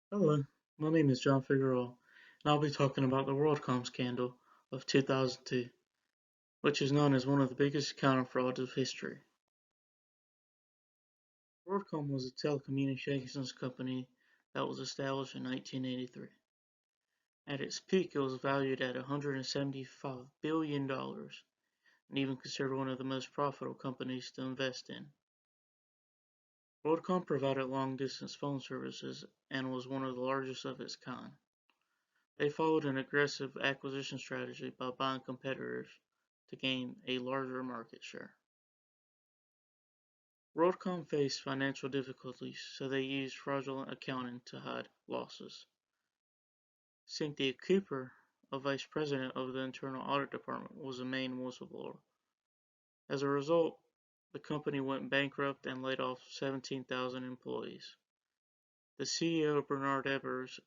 Hello, my name is Jon Figueroa, and I'll be talking about the WorldCom scandal of 2002, which is known as one of the biggest accounting frauds of history. WorldCom was a telecommunications company that was established in 1983. At its peak, it was valued at $175 billion and even considered one of the most profitable companies to invest in. WorldCom provided long-distance phone services and was one of the largest of its kind. They followed an aggressive acquisition strategy by buying competitors to gain a larger market share. WorldCom faced financial difficulties, so they used fraudulent accounting to hide losses. Cynthia Cooper, a vice president of the Internal Audit Department, was the main whistleblower. As a result, the company went bankrupt and laid off 17,000 employees. The CEO, Bernard Ebbers,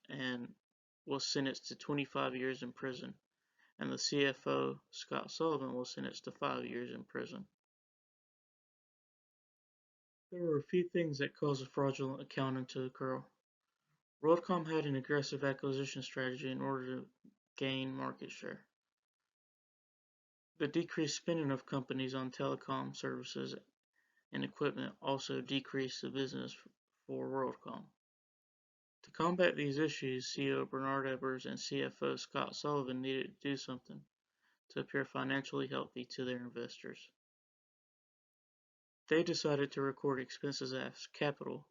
was sentenced to 25 years in prison, and the CFO, Scott Sullivan, was sentenced to 5 years in prison. There were a few things that caused the fraudulent accounting to occur. WorldCom had an aggressive acquisition strategy in order to gain market share. The decreased spending of companies on telecom services and equipment also decreased the business for WorldCom. To combat these issues, CEO Bernard Ebbers and CFO Scott Sullivan needed to do something to appear financially healthy to their investors. They decided to record expenses as capital,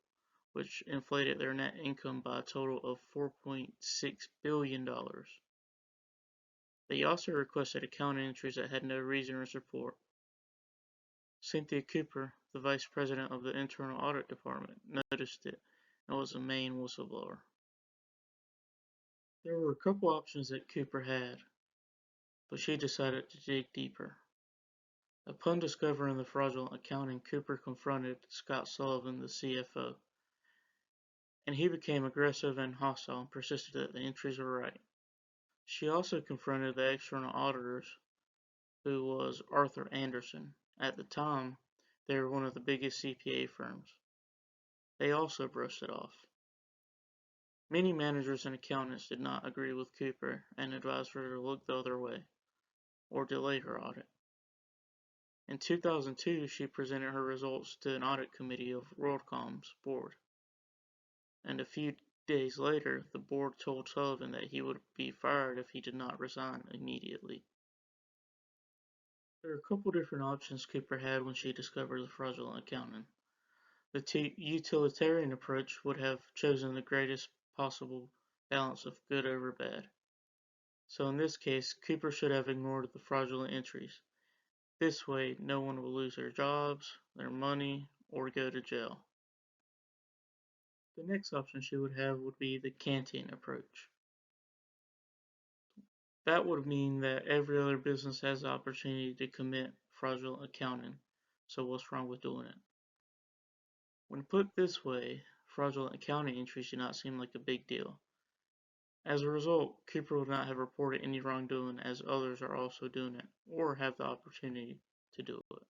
which inflated their net income by a total of $4.6 billion. They also requested accounting entries that had no reason or support. Cynthia Cooper, the vice president of the Internal Audit Department, noticed it and was the main whistleblower. There were a couple options that Cooper had, but she decided to dig deeper. Upon discovering the fraudulent accounting, Cooper confronted Scott Sullivan, the CFO, and he became aggressive and hostile and persisted that the entries were right. She also confronted the external auditors, who was Arthur Andersen. At the time, they were one of the biggest CPA firms. They also brushed it off. Many managers and accountants did not agree with Cooper and advised her to look the other way or delay her audit. In 2002, she presented her results to an audit committee of WorldCom's board, and a few days later, the board told Sullivan that he would be fired if he did not resign immediately. There are a couple different options Cooper had when she discovered the fraudulent accounting. The utilitarian approach would have chosen the greatest possible balance of good over bad. So in this case, Cooper should have ignored the fraudulent entries. This way, no one will lose their jobs, their money, or go to jail. The next option she would have would be the canteen approach. That would mean that every other business has the opportunity to commit fraudulent accounting, so what's wrong with doing it? When put this way, fraudulent accounting entries do not seem like a big deal. As a result, Cooper would not have reported any wrongdoing as others are also doing it, or have the opportunity to do it.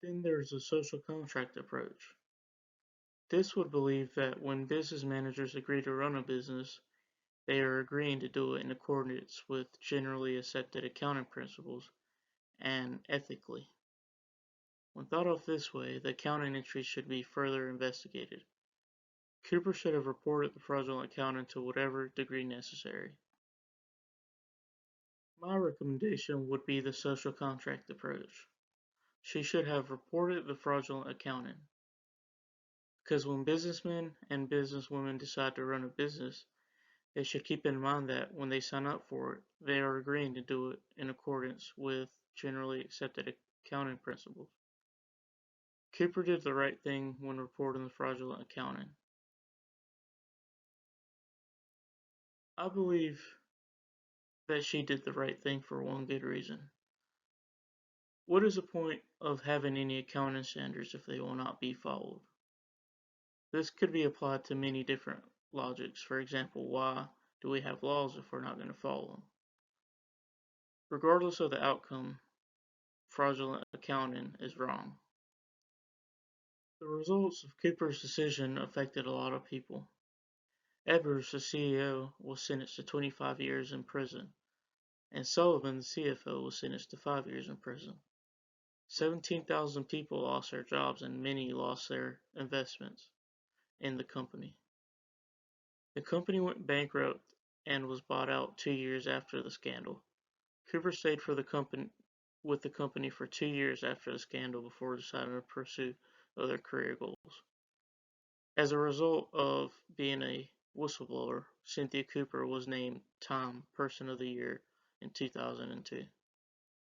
Then there's the social contract approach. This would believe that when business managers agree to run a business, they are agreeing to do it in accordance with generally accepted accounting principles and ethically. When thought of this way, the accounting entries should be further investigated. Cooper should have reported the fraudulent accounting to whatever degree necessary. My recommendation would be the social contract approach. She should have reported the fraudulent accounting. Because when businessmen and businesswomen decide to run a business, they should keep in mind that when they sign up for it, they are agreeing to do it in accordance with generally accepted accounting principles. Cooper did the right thing when reporting the fraudulent accounting. I believe that she did the right thing for one good reason. What is the point of having any accounting standards if they will not be followed? This could be applied to many different logics. For example, why do we have laws if we're not going to follow them? Regardless of the outcome, fraudulent accounting is wrong. The results of Cooper's decision affected a lot of people. Ebers, the CEO, was sentenced to 25 years in prison, and Sullivan, the CFO, was sentenced to 5 years in prison. 17,000 people lost their jobs and many lost their investments in the company. The company went bankrupt and was bought out 2 years after the scandal. Cooper stayed with the company for 2 years after the scandal before deciding to pursue other career goals. As a result of being a whistleblower, Cynthia Cooper was named Time Person of the Year in 2002.